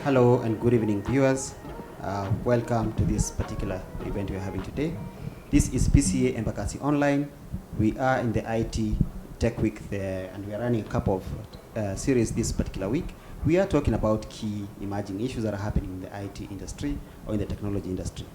Hello and good evening, viewers. Welcome to this particular event we are having today. This is PCEA Embakasi Online. We are in the IT Tech Week there, and we are running a couple of series this particular week. We are talking about key emerging issues that are happening in the IT industry or in the technology industry.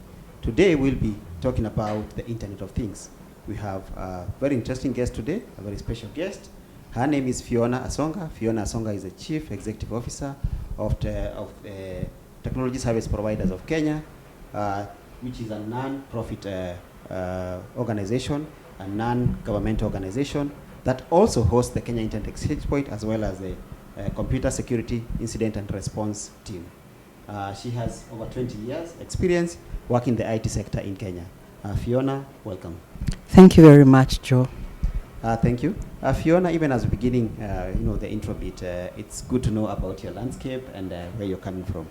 Today we'll be talking about the Internet of Things. We have a very interesting guest today, a very special guest. Her name is Fiona Asonga. Fiona Asonga is the Chief Executive Officer of the Technology Service Providers of Kenya, which is a non-profit organization, a non-governmental organization that also hosts the Kenya Internet Exchange Point as well as the Computer Security Incident and Response Team. She has over 20 years experience working in the IT sector in Kenya. Fiona, welcome. Thank you very much, Joe. Thank you. Fiona, even as we're beginning, the intro bit, it's good to know about your landscape and where you're coming from.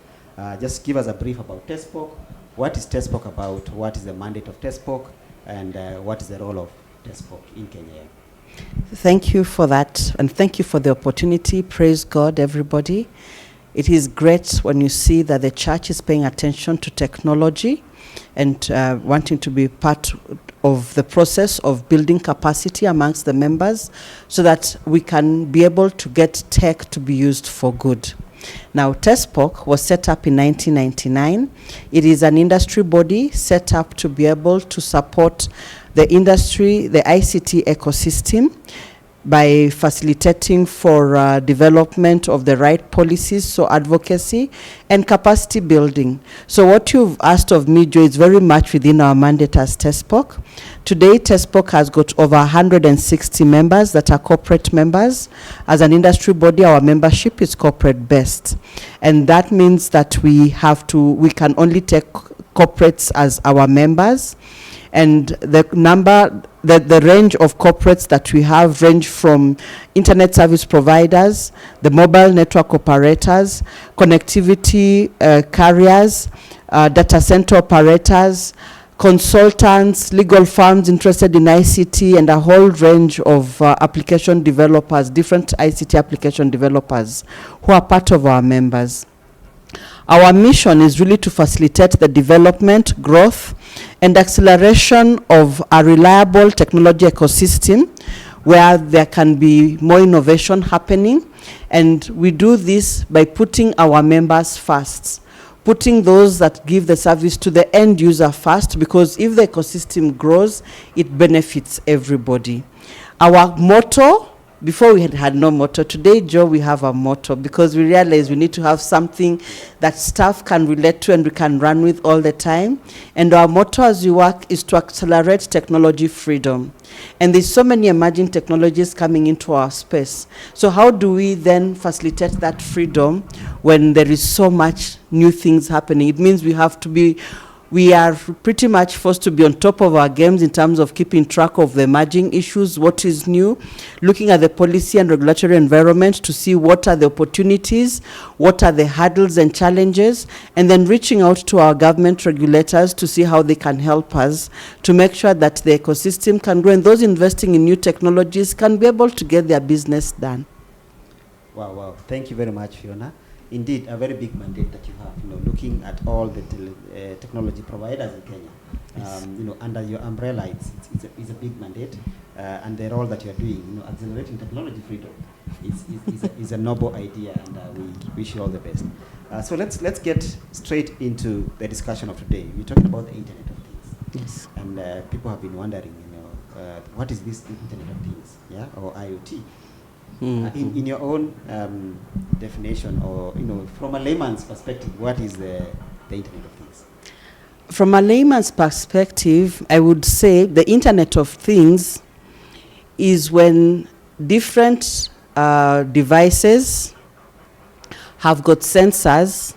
Just give us a brief about TESPOC. What is TESPOC about? What is the mandate of TESPOC? And what is the role of TESPOC in Kenya? Thank you for that, and thank you for the opportunity. Praise God, everybody. It is great when you see that the church is paying attention to technology and wanting to be part of the process of building capacity amongst the members so that we can be able to get tech to be used for good. Now, TESPOC was set up in 1999. It is an industry body set up to be able to support the industry, the ICT ecosystem, by facilitating for development of the right policies, so advocacy and capacity building. So what you've asked of me, Joe, is very much within our mandate as TESPOC. Today, TESPOC has got over 160 members that are corporate members. As an industry body, our membership is corporate based. And that means that we can only take corporates as our members. And the range of corporates that we have range from internet service providers, the mobile network operators, connectivity carriers, data center operators, consultants, legal firms interested in ICT, and a whole range of application developers, different ICT application developers who are part of our members. Our mission is really to facilitate the development, growth, and acceleration of a reliable technology ecosystem where there can be more innovation happening. And we do this by putting our members first, putting those that give the service to the end user first, because if the ecosystem grows, it benefits everybody. Our motto, before we had no motto. Today, Joe, we have a motto because we realize we need to have something that staff can relate to and we can run with all the time. And our motto as we work is to accelerate technology freedom. And there's so many emerging technologies coming into our space. So how do we then facilitate that freedom when there is so much new things happening? It means we are pretty much forced to be on top of our games in terms of keeping track of the emerging issues, what is new, looking at the policy and regulatory environment to see what are the opportunities, what are the hurdles and challenges, and then reaching out to our government regulators to see how they can help us to make sure that the ecosystem can grow and those investing in new technologies can be able to get their business done. Wow. Thank you very much, Fiona. Indeed, a very big mandate that you have, looking at all the technology providers in Kenya. Yes. Under your umbrella, it's a big mandate, and the role that you're doing, accelerating technology freedom is a noble idea, and we wish you all the best. So let's get straight into the discussion of today. We're talking about the Internet of Things. Yes. And people have been wondering, what is this Internet of Things, or IoT? Mm-hmm. In your own definition, or from a layman's perspective, what is the Internet of Things? From a layman's perspective, I would say the Internet of Things is when different devices have got sensors,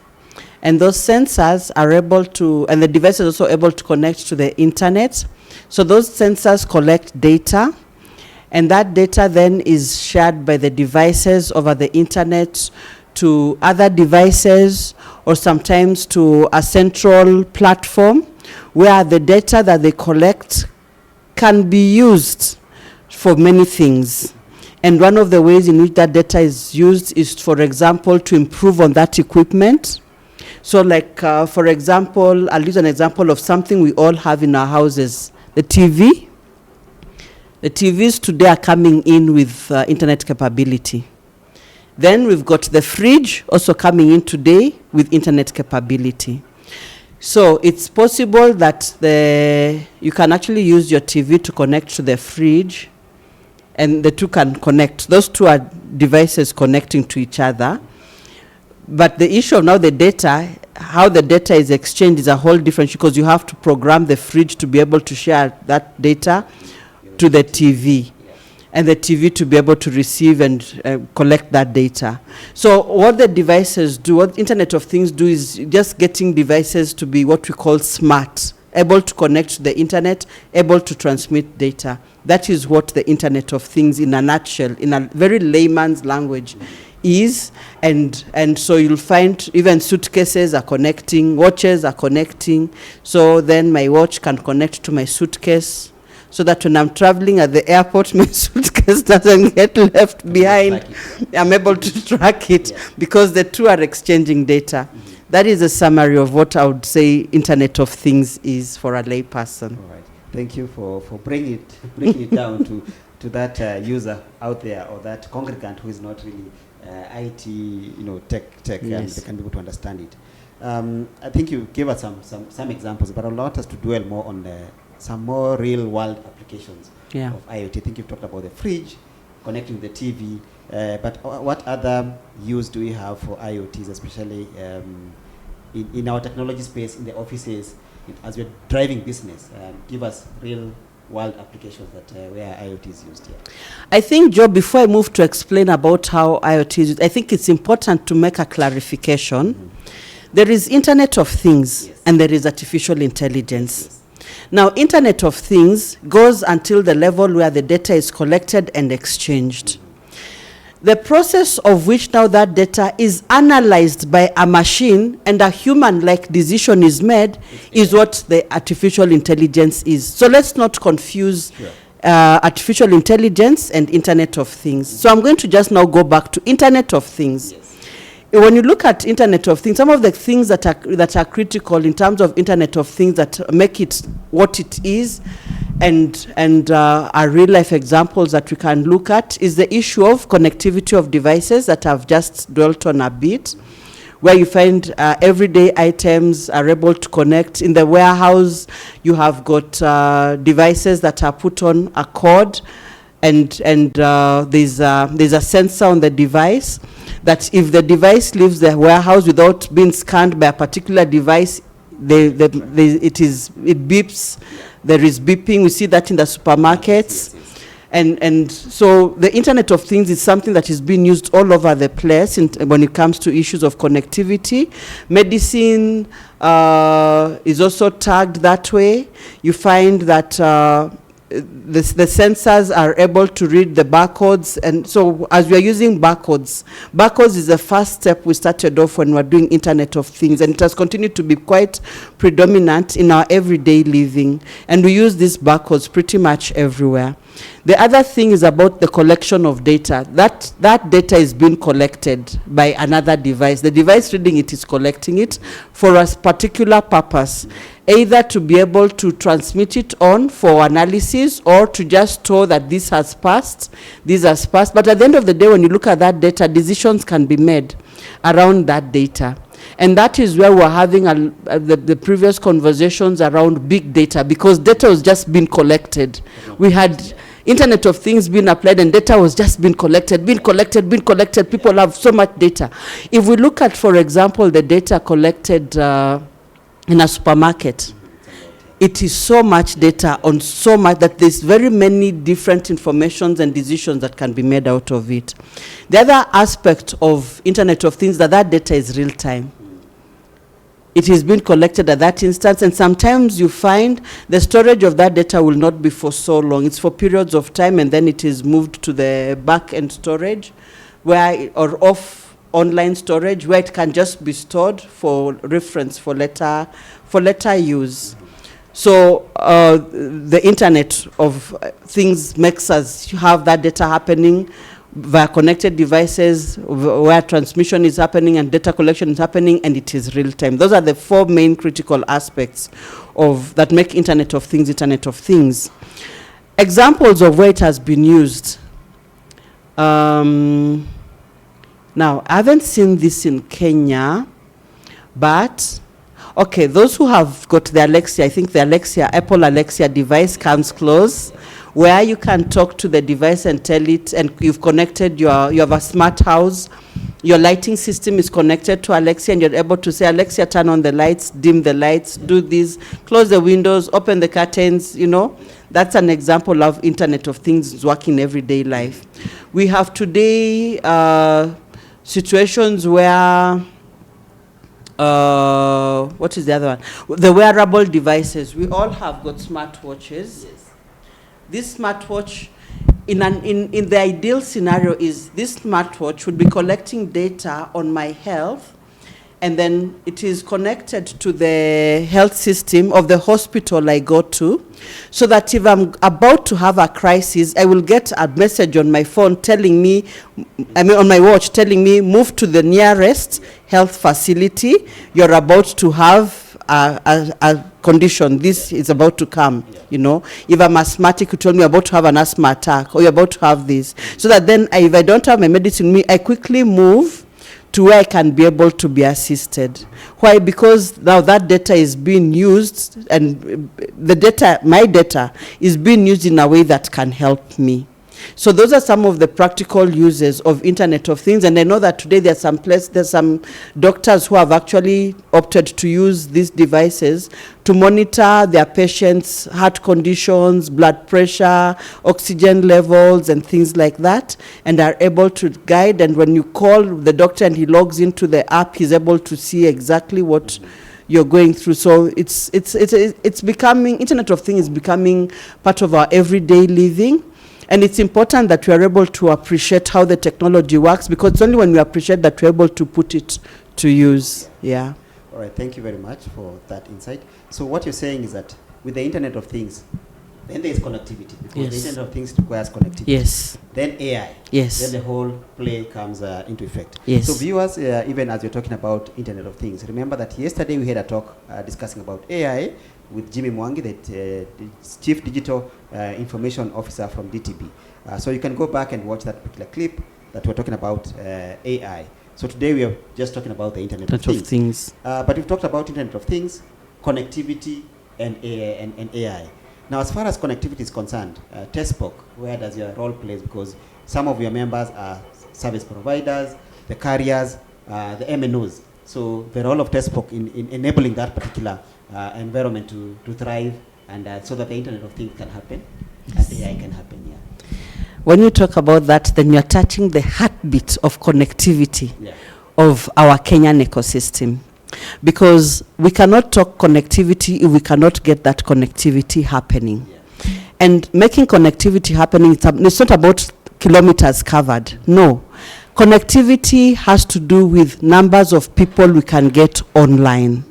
and those sensors are able to, and the device is also able to connect to the internet. So those sensors collect data, and that data then is shared by the devices over the internet to other devices, or sometimes to a central platform where the data that they collect can be used for many things. And one of the ways in which that data is used is, for example, to improve on that equipment, So like, for example, I'll use an example of something we all have in our houses, the TV. The TVs today are coming in with internet capability. Then we've got the fridge also coming in today with internet capability. So it's possible that you can actually use your TV to connect to the fridge, and the two can connect. Those two are devices connecting to each other. But the issue of now the data, how the data is exchanged is a whole different issue, because you have to program the fridge to be able to share that data to the TV, and the TV to be able to receive and collect that data. So what the devices do, what Internet of Things do, is just getting devices to be what we call smart, able to connect to the internet, able to transmit data. That is what the Internet of Things in a nutshell, in a very layman's language, is. And so you'll find even suitcases are connecting, watches are connecting. So then my watch can connect to my suitcase, so that when I'm traveling at the airport, my suitcase doesn't get left behind. I'm able to track it, because the two are exchanging data. That is a summary of what I would say Internet of Things is for a layperson. All right. Thank you for bringing it down to that user out there, or that congregant who is not really IT, tech, and they can be able to understand it. I think you gave us some examples, but I would like us to dwell more on some more real-world applications of IoT. I think you've talked about the fridge, connecting the TV, but what other use do we have for IoTs, especially in our technology space, in the offices, as we're driving business? Give us real-world applications that where IoT is used here. I think, Joe, before I move to explain about how IoT is used, I think it's important to make a clarification. There is Internet of Things, and there is artificial intelligence. Now, Internet of Things goes until the level where the data is collected and exchanged. The process of which now that data is analyzed by a machine and a human-like decision is made is what the artificial intelligence is. So let's not confuse artificial intelligence and Internet of Things. So I'm going to just now go back to Internet of Things. When you look at Internet of Things, some of the things that are critical in terms of Internet of Things that make it what it is, and are real life examples that we can look at, is the issue of connectivity of devices that I've just dwelt on a bit, where you find everyday items are able to connect. In the warehouse, you have got devices that are put on a cord, and there's a sensor on the device that if the device leaves the warehouse without being scanned by a particular device, it beeps. There is beeping. We see that in the supermarkets. And so the Internet of Things is something that is being used all over the place when it comes to issues of connectivity. Medicine is also tagged that way. You find that the sensors are able to read the barcodes, and so as we are using barcodes is the first step we started off when we're doing Internet of Things, and it has continued to be quite predominant in our everyday living, and we use these barcodes pretty much everywhere. The other thing is about the collection of data. That data is being collected by another device. The device reading it is collecting it for a particular purpose, either to be able to transmit it on for analysis, or to just store that this has passed. But at the end of the day, when you look at that data, decisions can be made around that data. And that is where we're having the previous conversations around big data, because data was just being collected. We had Internet of Things being applied, and data was just being collected. People have so much data. If we look at, for example, the data collected in a supermarket, it is so much data on so much that there's very many different informations and decisions that can be made out of it. The other aspect of Internet of Things, that data is real time. It is being collected at that instance, and sometimes you find the storage of that data will not be for so long. It's for periods of time, and then it is moved to the back-end storage, or off online storage, where it can just be stored for reference, for later use. So the Internet of Things makes us have that data happening via connected devices where transmission is happening and data collection is happening, and it is real time. Those are the 4 main critical aspects of that make Internet of Things Internet of Things. Examples of where it has been used. Now, I haven't seen this in Kenya, but okay, those who have got the Alexa, I think the Apple Alexa device comes close, where you can talk to the device and tell it, and you've connected you have a smart house, your lighting system is connected to Alexa, and you're able to say, Alexa, turn on the lights, dim the lights, do this, close the windows, open the curtains, you know. That's an example of Internet of Things working in everyday life. We have today situations where, what is the other one? The wearable devices. We all have got smartwatches. Yes. This smartwatch, in the ideal scenario, is this smartwatch would be collecting data on my health, and then it is connected to the health system of the hospital I go to, so that if I'm about to have a crisis, I will get a message on my phone telling me, on my watch, telling me, move to the nearest health facility. You're about to have a condition. This is about to come, you know. If I'm asthmatic, you told me about to have an asthma attack, or you're about to have this. So that then, if I don't have my medicine with me, I quickly move to where I can be able to be assisted. Why? Because now that data is being used, and the data, my data, is being used in a way that can help me. So those are some of the practical uses of Internet of Things, and I know that today there's some doctors who have actually opted to use these devices to monitor their patients' heart conditions, blood pressure, oxygen levels, and things like that, and are able to guide. And when you call the doctor and he logs into the app, he's able to see exactly what you're going through. So it's becoming, Internet of Things is becoming part of our everyday living. And it's important that we are able to appreciate how the technology works, because it's only when we appreciate that we're able to put it to use. Yeah. All right, thank you very much for that insight. So what you're saying is that with the Internet of Things, then there's connectivity, because Yes. the Internet of Things requires connectivity. Yes. Then AI. Yes. Then the whole play comes into effect. Yes. So viewers, even as you're talking about Internet of Things, remember that yesterday we had a talk discussing about AI with Jimmy Mwangi, the Chief Digital Information Officer from DTB. So you can go back and watch that particular clip that we're talking about AI. So today we are just talking about the Internet of Things. But we've talked about Internet of Things, connectivity, and AI. Now, as far as connectivity is concerned, TESPOC, where does your role play? Because some of your members are service providers, the carriers, the MNOs. So the role of TESPOC in enabling that particular environment to thrive, and so that the Internet of Things can happen, and AI can happen. Yeah. When you talk about that, then you're touching the heartbeat of connectivity of our Kenyan ecosystem. Because we cannot talk connectivity if we cannot get that connectivity happening. Yeah. And making connectivity happening, it's not about kilometers covered. No. Connectivity has to do with numbers of people we can get online.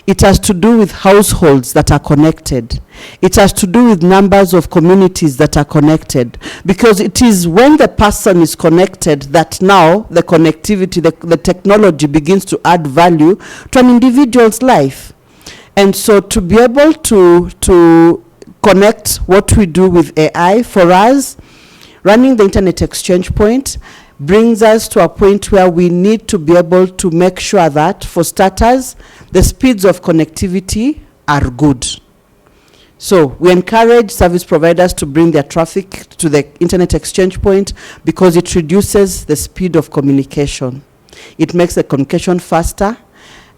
It has to do with households that are connected. It has to do with numbers of communities that are connected. Because it is when the person is connected that now the connectivity, the technology begins to add value to an individual's life. And so to be able to connect what we do with AI, for us, running the Internet Exchange Point brings us to a point where we need to be able to make sure that, for starters, the speeds of connectivity are good. So we encourage service providers to bring their traffic to the Internet Exchange Point because it reduces the speed of communication. It makes the communication faster.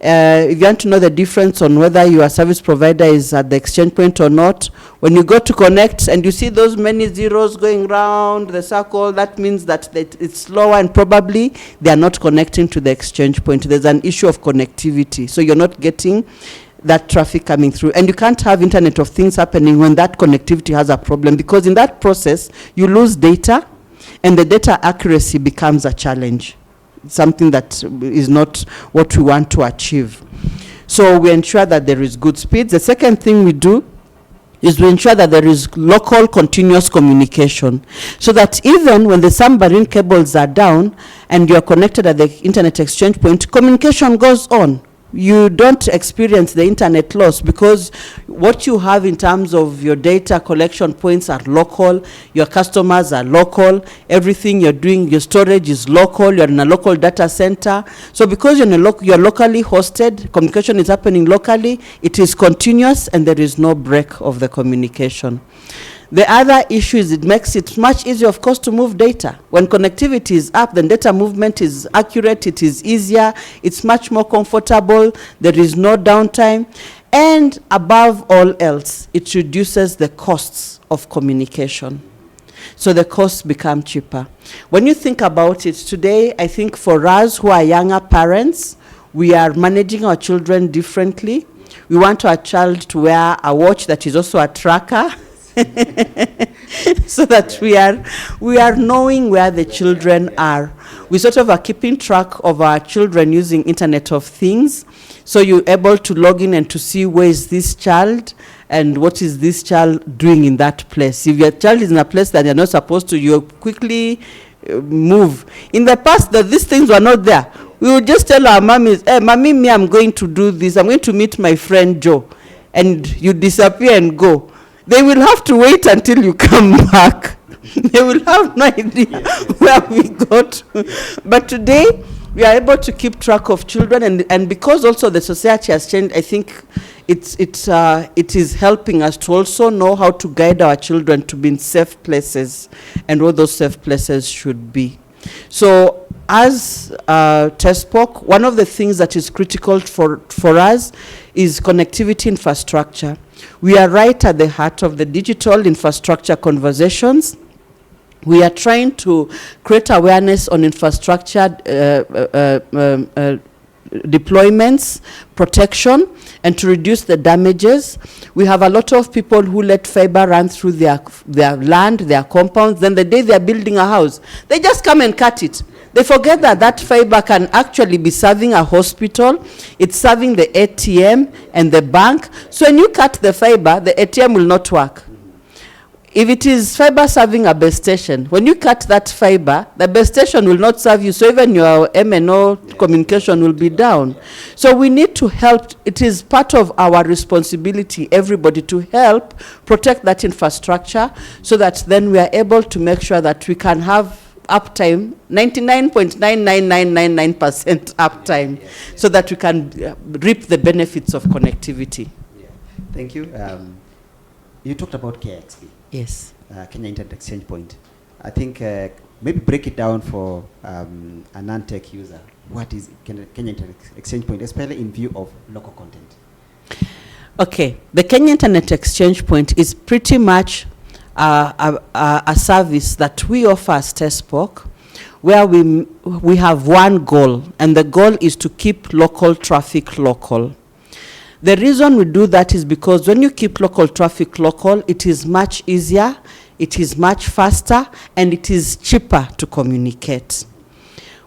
If you want to know the difference on whether your service provider is at the exchange point or not, when you go to connect and you see those many zeros going round the circle, that means that it's slower and probably they are not connecting to the exchange point. There's an issue of connectivity. So you're not getting that traffic coming through. And you can't have Internet of Things happening when that connectivity has a problem, because in that process, you lose data and the data accuracy becomes a challenge. Something that is not what we want to achieve. So we ensure that there is good speed. The second thing we do is to ensure that there is local continuous communication, so that even when the submarine cables are down and you are connected at the internet exchange point, communication goes on. You don't experience the internet loss, because what you have in terms of your data collection points are local, your customers are local, everything you're doing, your storage is local, you're in a local data center. So because you're locally hosted, communication is happening locally, it is continuous, and there is no break of the communication. The other issue is it makes it much easier, of course, to move data. When connectivity is up, then data movement is accurate, it is easier, it's much more comfortable, there is no downtime, and above all else, it reduces the costs of communication. So the costs become cheaper. When you think about it today, I think for us who are younger parents, we are managing our children differently. We want our child to wear a watch that is also a tracker, so that we are knowing where the children are. We sort of are keeping track of our children using Internet of Things. So you're able to log in and to see where is this child and what is this child doing in that place. If your child is in a place that you're not supposed to, you quickly move. In the past, these things were not there. We would just tell our mommies, hey, mommy, me, I'm going to do this. I'm going to meet my friend Joe. And you disappear and go. They will have to wait until you come back. They will have no idea where we got. But today, we are able to keep track of children, and because also the society has changed, I think it is helping us to also know how to guide our children to be in safe places and what those safe places should be. So as TESPOC, one of the things that is critical for us is connectivity infrastructure. We are right at the heart of the digital infrastructure conversations. We are trying to create awareness on infrastructure deployments, protection, and to reduce the damages. We have a lot of people who let fiber run through their land, their compounds. Then the day they're building a house, they just come and cut it. They forget that that fiber can actually be serving a hospital. It's serving the ATM and the bank. So when you cut the fiber, the ATM will not work. If it is fiber serving a base station, when you cut that fiber, the base station will not serve you. So even your MNO communication will be down. So we need to help. It is part of our responsibility, everybody, to help protect that infrastructure, so that then we are able to make sure that we can have uptime, 99.99999% uptime, so that we can reap the benefits of connectivity. Yeah. Thank you. You talked about KXP. Yes. Kenya Internet Exchange Point. I think maybe break it down for a non-tech user. What is Kenya Internet Exchange Point, especially in view of local content? Okay. The Kenya Internet Exchange Point is pretty much a service that we offer as TESPOC, where we have one goal, and the goal is to keep local traffic local. The reason we do that is because when you keep local traffic local, it is much easier, it is much faster, and it is cheaper to communicate.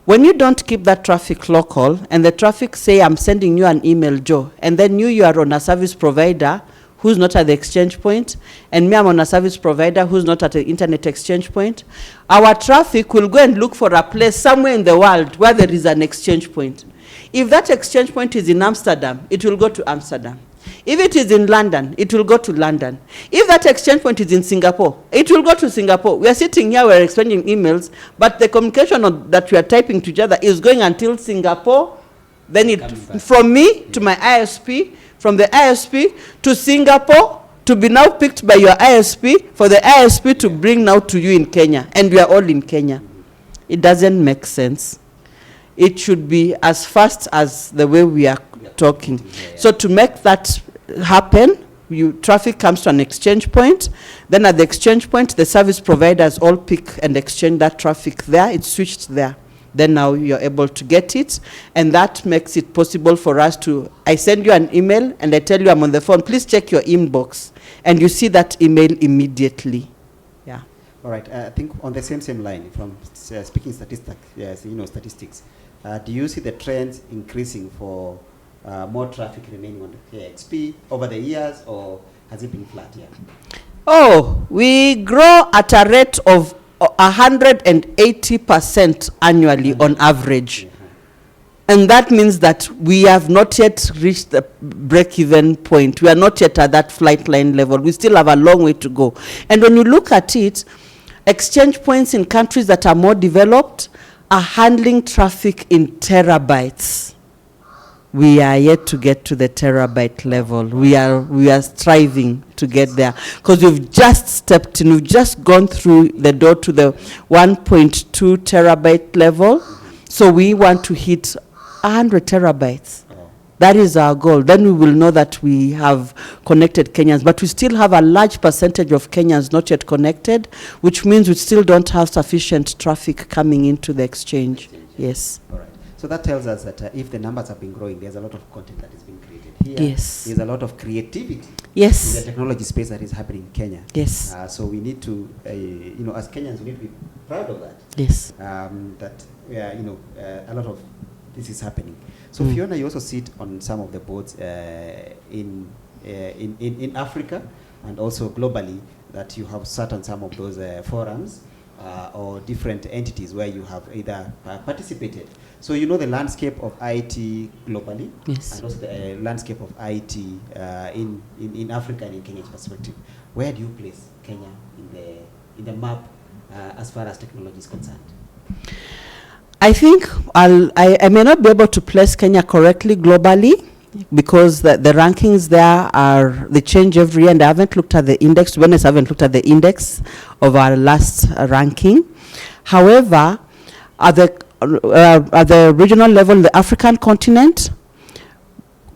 When you don't keep that traffic local, and the traffic say, I'm sending you an email, Joe, and then you are on a service provider who's not at the exchange point, and me, I'm on a service provider who's not at the internet exchange point, our traffic will go and look for a place somewhere in the world where there is an exchange point. If that exchange point is in Amsterdam, it will go to Amsterdam. If it is in London, it will go to London. If that exchange point is in Singapore, it will go to Singapore. We are sitting here, we are exchanging emails, but the communication that we are typing to each other is going until Singapore, then it from me to my ISP, from the ISP to Singapore, to be now picked by your ISP, for the ISP to bring now to you in Kenya, and we are all in Kenya. It doesn't make sense. It should be as fast as the way we are talking. So to make that happen, traffic comes to an exchange point. Then at the exchange point, the service providers all pick and exchange that traffic there. It's switched there. Then now you're able to get it. And that makes it possible for us to, I send you an email and I tell you I'm on the phone, please check your inbox. And you see that email immediately. Yeah. All right. I think on the same line, from speaking statistics, statistics, do you see the trends increasing for more traffic remaining on the KXP over the years, or has it been flat? Yeah. Oh, we grow at a rate of 180% annually on average. And that means that we have not yet reached the break-even point. We are not yet at that flight line level. We still have a long way to go. And when you look at it, exchange points in countries that are more developed are handling traffic in terabytes. We are yet to get to the terabyte level. We are striving to get there, because we've just stepped in. We've just gone through the door to the 1.2 terabyte level. So we want to hit 100 terabytes. That is our goal. Then we will know that we have connected Kenyans. But we still have a large percentage of Kenyans not yet connected, which means we still don't have sufficient traffic coming into the exchange. Yes. All right. So that tells us that if the numbers have been growing, there's a lot of content that is being created here. Yes. There's a lot of creativity. Yes. In the technology space that is happening in Kenya. Yes. So we need to, as Kenyans, we need to be proud of that. Yes. A lot of this is happening. So Fiona, you also sit on some of the boards in Africa and also globally, that you have sat on some of those forums or different entities where you have either participated. So you know the landscape of IT globally, yes, and also the landscape of IT in Africa and in Kenya's perspective. Where do you place Kenya in the map as far as technology is concerned? I think I may not be able to place Kenya correctly globally, because the rankings there they change every year, and I haven't looked at the index. To be honest, I haven't looked at the index of our last ranking. However, at the regional level, the African continent,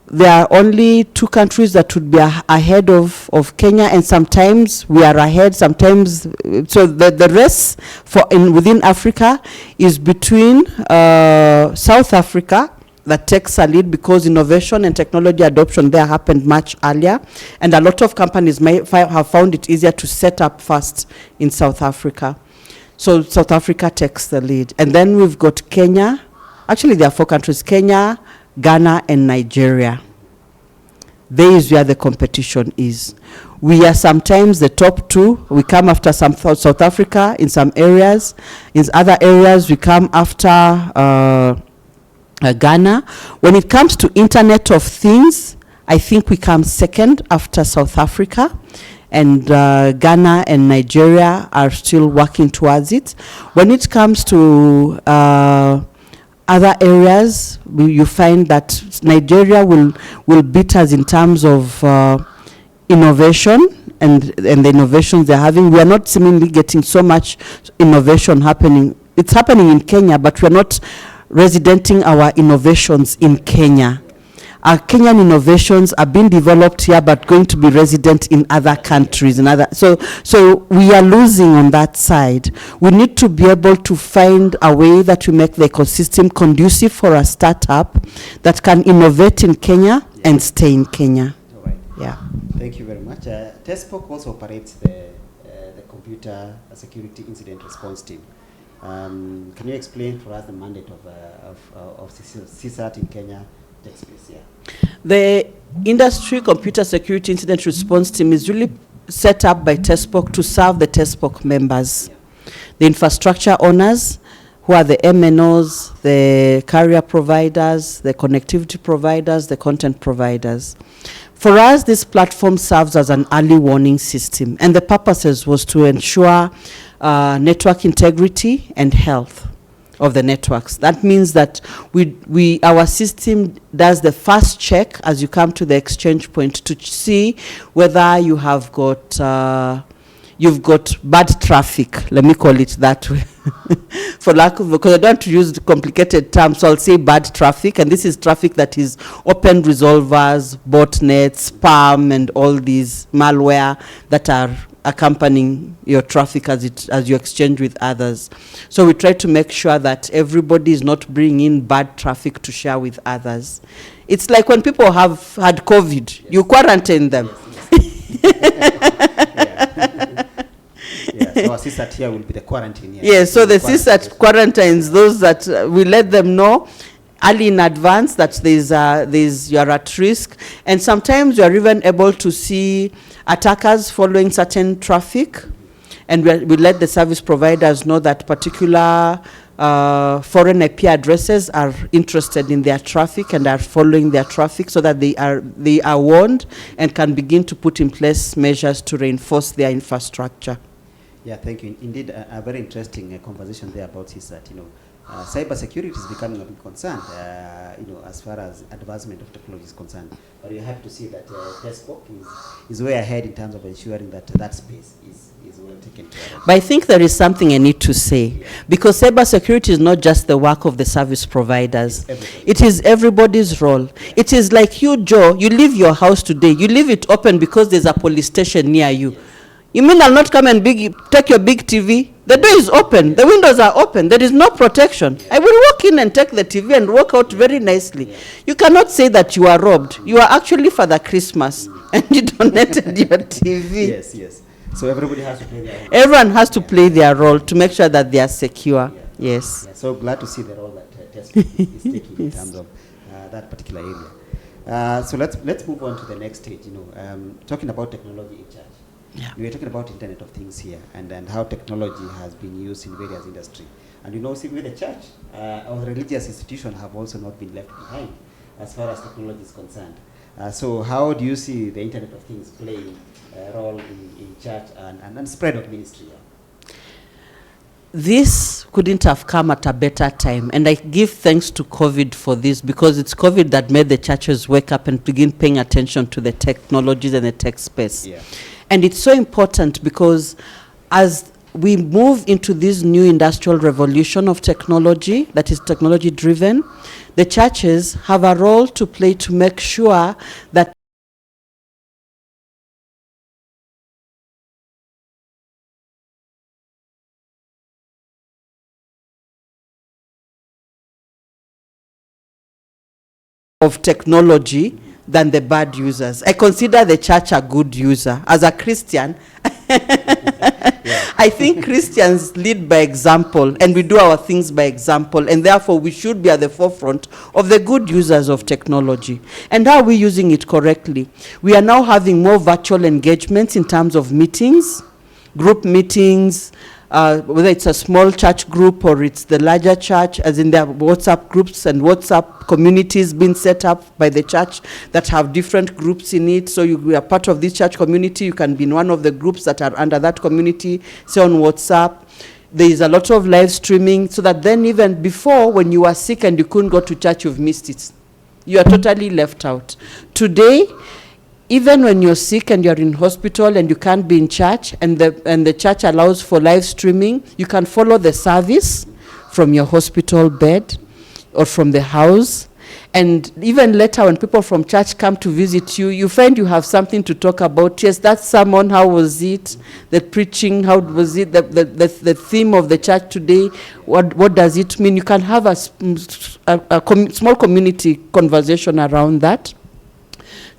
there are only 2 countries that would be ahead of Kenya, and sometimes we are ahead, sometimes. So the race within Africa is between South Africa, that takes a lead because innovation and technology adoption there happened much earlier, and a lot of companies have found it easier to set up fast in South Africa. So South Africa takes the lead. And then we've got Kenya. Actually, there are 4 countries: Kenya, Ghana, and Nigeria. There is where the competition is. We are sometimes the top 2. We come after South Africa in some areas. In other areas, we come after Ghana. When it comes to Internet of Things, I think we come second after South Africa. And Ghana and Nigeria are still working towards it. When it comes to other areas, you find that Nigeria will beat us in terms of innovation and the innovations they're having. We are not seemingly getting so much innovation happening. It's happening in Kenya, but we're not residenting our innovations in Kenya. Our Kenyan innovations are being developed here, but going to be resident in other countries. So we are losing on that side. We need to be able to find a way that we make the ecosystem conducive for a startup that can innovate in Kenya and stay in Kenya. All right. Yeah. Thank you very much. TESPOC also operates the Computer Security Incident Response Team. Can you explain for us the mandate of CSAT in Kenya? The Industry Computer Security Incident Response Team is really set up by TESPOC to serve the TESPOC members, the infrastructure owners, who are the MNOs, the carrier providers, the connectivity providers, the content providers. For us, this platform serves as an early warning system, and the purposes was to ensure network integrity and health of the networks. That means that our system does the first check as you come to the exchange point to see whether you have got you've got bad traffic. Let me call it that way, because I don't want to use the complicated terms, so I'll say bad traffic, and this is traffic that is open resolvers, botnets, spam, and all these malware that are accompanying your traffic as you exchange with others. So we try to make sure that everybody is not bringing in bad traffic to share with others. It's like when people have had COVID, yes, you quarantine them. So our CSAT here will be the quarantine. Yes, so the CSAT quarantines those that we let them know early in advance that you're at risk. And sometimes you're even able to see attackers following certain traffic. And we let the service providers know that particular foreign IP addresses are interested in their traffic and are following their traffic, so that they are warned and can begin to put in place measures to reinforce their infrastructure. Yeah, thank you. Indeed, a very interesting conversation there about is that, cyber security is becoming a big concern, as far as advancement of technology is concerned. But you're happy to see that TESCO is way ahead in terms of ensuring that that space is well taken care of. But I think there is something I need to say, because cyber security is not just the work of the service providers. It is everybody's role. It is like you, Joe, you leave your house today, you leave it open because there's a police station near you. Yes. You mean I'll not come and take your big TV? The door is open, the windows are open, there is no protection. I will walk in and take the TV and walk out very nicely. You cannot say that you are robbed. You are actually Father Christmas and you donated your TV. Yes, yes. So everybody has to play their role. Everyone has to play their role to make sure that they are secure. Yeah. Yes. Yeah. So glad to see the role that TESCO is taking in terms of that particular area. So let's move on to the next stage. Talking about technology in church. Yeah. We are talking about Internet of Things here, and how technology has been used in various industries. And see, with the church, our religious institutions have also not been left behind as far as technology is concerned. So how do you see the Internet of Things playing a role in church and spread of ministry? This couldn't have come at a better time, and I give thanks to COVID for this, because it's COVID that made the churches wake up and begin paying attention to the technologies and the tech space. Yeah. And it's so important because as we move into this new industrial revolution of technology that is technology driven, the churches have a role to play to make sure that of technology than the bad users. I consider the church a good user. As a Christian, I think Christians lead by example, and we do our things by example, and therefore we should be at the forefront of the good users of technology. And how are we using it correctly? We are now having more virtual engagements in terms of meetings, group meetings, whether it's a small church group or it's the larger church, as in there are WhatsApp groups and WhatsApp communities being set up by the church that have different groups in it. So you are part of this church community, you can be in one of the groups that are under that community, say on WhatsApp. There is a lot of live streaming, so that then even before, when you were sick and you couldn't go to church, you've missed it. You are totally left out. Today, even when you're sick and you're in hospital and you can't be in church, and the church allows for live streaming, you can follow the service from your hospital bed or from the house. And even later, when people from church come to visit you, you find you have something to talk about. Yes, that sermon, how was it? The preaching, how was it? The theme of the church today, what does it mean? You can have a small community conversation around that.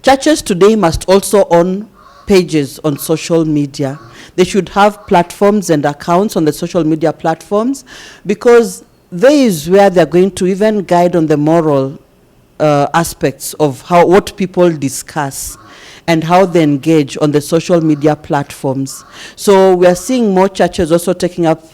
Churches today must also own pages on social media. They should have platforms and accounts on the social media platforms, because there is where they're going to even guide on the moral aspects of what people discuss and how they engage on the social media platforms. So we are seeing more churches also taking up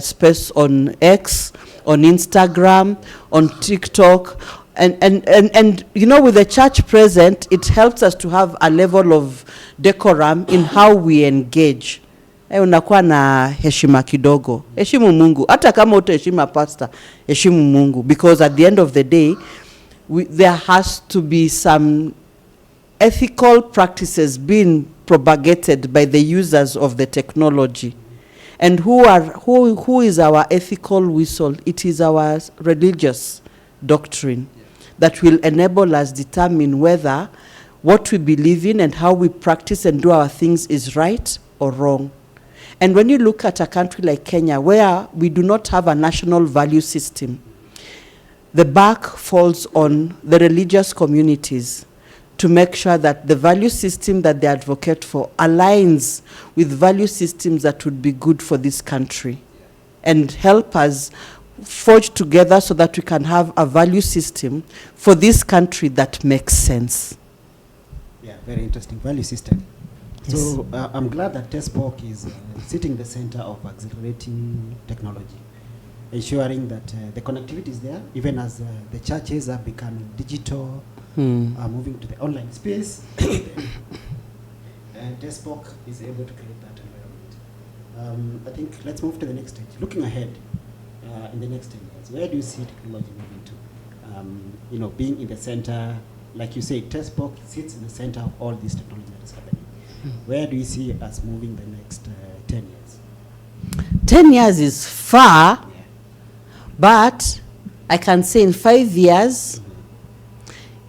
space on X, on Instagram, on TikTok. And with the church present, it helps us to have a level of decorum in how we engage. Unakuwa na heshima kidogo. Heshimu Mungu. Hata kama utaheshima pastor, heshimu Mungu. Because at the end of the day, there has to be some ethical practices being propagated by the users of the technology. And who is our ethical whistle? It is our religious doctrine that will enable us determine whether what we believe in and how we practice and do our things is right or wrong. And when you look at a country like Kenya, where we do not have a national value system, the buck falls on the religious communities to make sure that the value system that they advocate for aligns with value systems that would be good for this country and help us forge together so that we can have a value system for this country that makes sense. Yeah, very interesting value system. Yes. So I'm glad that TESPOC is sitting the center of accelerating technology, ensuring that the connectivity is there, even as the churches are becoming digital, are moving to the online space. And TESPOC is able to create that environment. I think let's move to the next stage. Looking ahead in the next 10 years, where do you see technology moving to? You know, being in the center, like you say, TESPOC sits in the center of all this technology that is happening. Where do you see us moving the next 10 years? 10 years is far, but I can say in 5 years,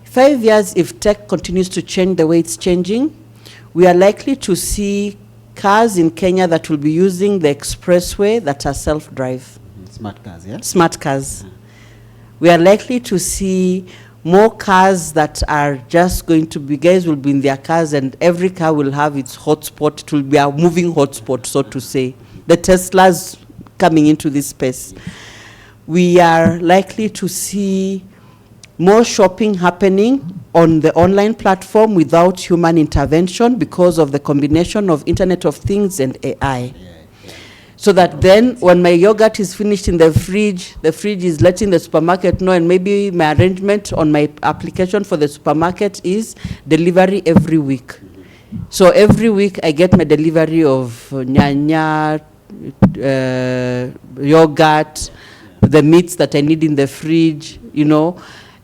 5 years, if tech continues to change the way it's changing, we are likely to see cars in Kenya that will be using the expressway that are self-drive. Smart cars, yeah? Smart cars. We are likely to see more cars that are just going to be, guys will be in their cars and every car will have its hotspot. It will be a moving hotspot, so to say. The Teslas coming into this space. We are likely to see more shopping happening on the online platform without human intervention because of the combination of Internet of Things and AI. So that then when my yogurt is finished in the fridge is letting the supermarket know, and maybe my arrangement on my application for the supermarket is delivery every week. So every week I get my delivery of nyanya, yogurt, the meats that I need in the fridge, you know.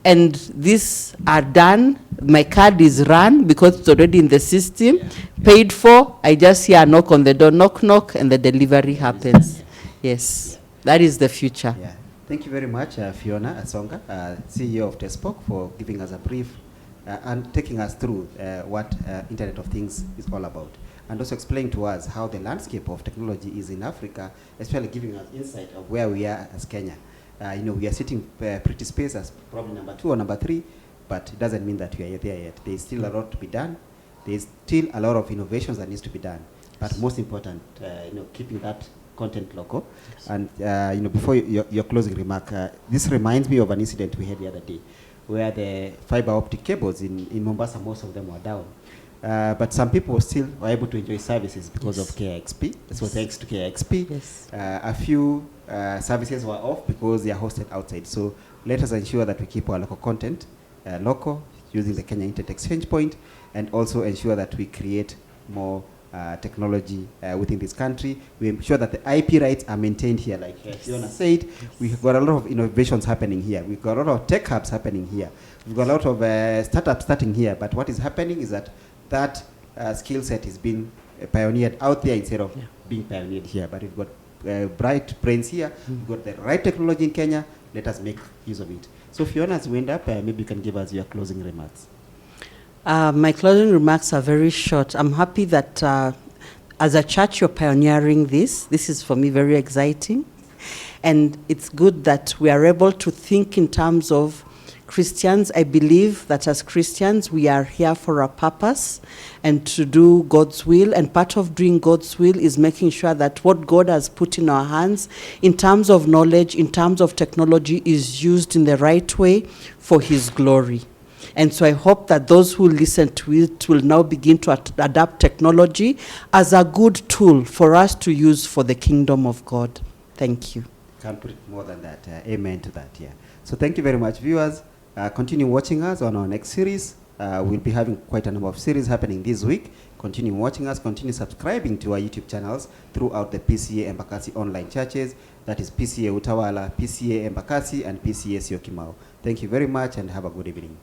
And these are done, my card is run because it's already in the system, paid for, I just hear a knock on the door, knock, knock, and the delivery happens. Yes, that is the future. Yeah. Thank you very much, Fiona Asonga, CEO of TESPOC, for giving us a brief and taking us through what Internet of Things is all about. And also explaining to us how the landscape of technology is in Africa, especially giving us insight of where we are as Kenya. You know, we are sitting pretty space as probably number 2 or number 3, but it doesn't mean that we are there yet. There is still a lot to be done. There is still a lot of innovations that needs to be done. But most important, you know, keeping that content local. Yes. And you know, before your closing remark, this reminds me of an incident we had the other day, where the fiber optic cables in Mombasa, most of them were down. But some people still were able to enjoy services because of KXP. This was thanks to KXP. Yes. A few services were off because they are hosted outside. So let us ensure that we keep our local content local, using the Kenya Internet Exchange Point, and also ensure that we create more technology within this country. We ensure that the IP rights are maintained here, like Fiona said. We've got a lot of innovations happening here. We've got a lot of tech hubs happening here. We've got a lot of startups starting here. But what is happening is that skill set is being pioneered out there instead of being pioneered here. But we've got bright brains here. We've got the right technology in Kenya. Let us make use of it. So Fiona, as we end up, maybe you can give us your closing remarks. My closing remarks are very short. I'm happy that as a church you're pioneering this. This is for me very exciting. And it's good that we are able to think in terms of Christians. I believe that as Christians we are here for a purpose and to do God's will, and part of doing God's will is making sure that what God has put in our hands in terms of knowledge, in terms of technology, is used in the right way for His glory. And so I hope that those who listen to it will now begin to adapt technology as a good tool for us to use for the kingdom of God. Thank you. Can't put it more than that. Amen to that. Yeah. So thank you very much, viewers. Continue watching us on our next series. We'll be having quite a number of series happening this week. Continue watching us. Continue subscribing to our YouTube channels throughout the PCEA Embakasi online churches. That is PCEA Utawala, PCEA Embakasi, and PCEA Syokimau. Thank you very much and have a good evening.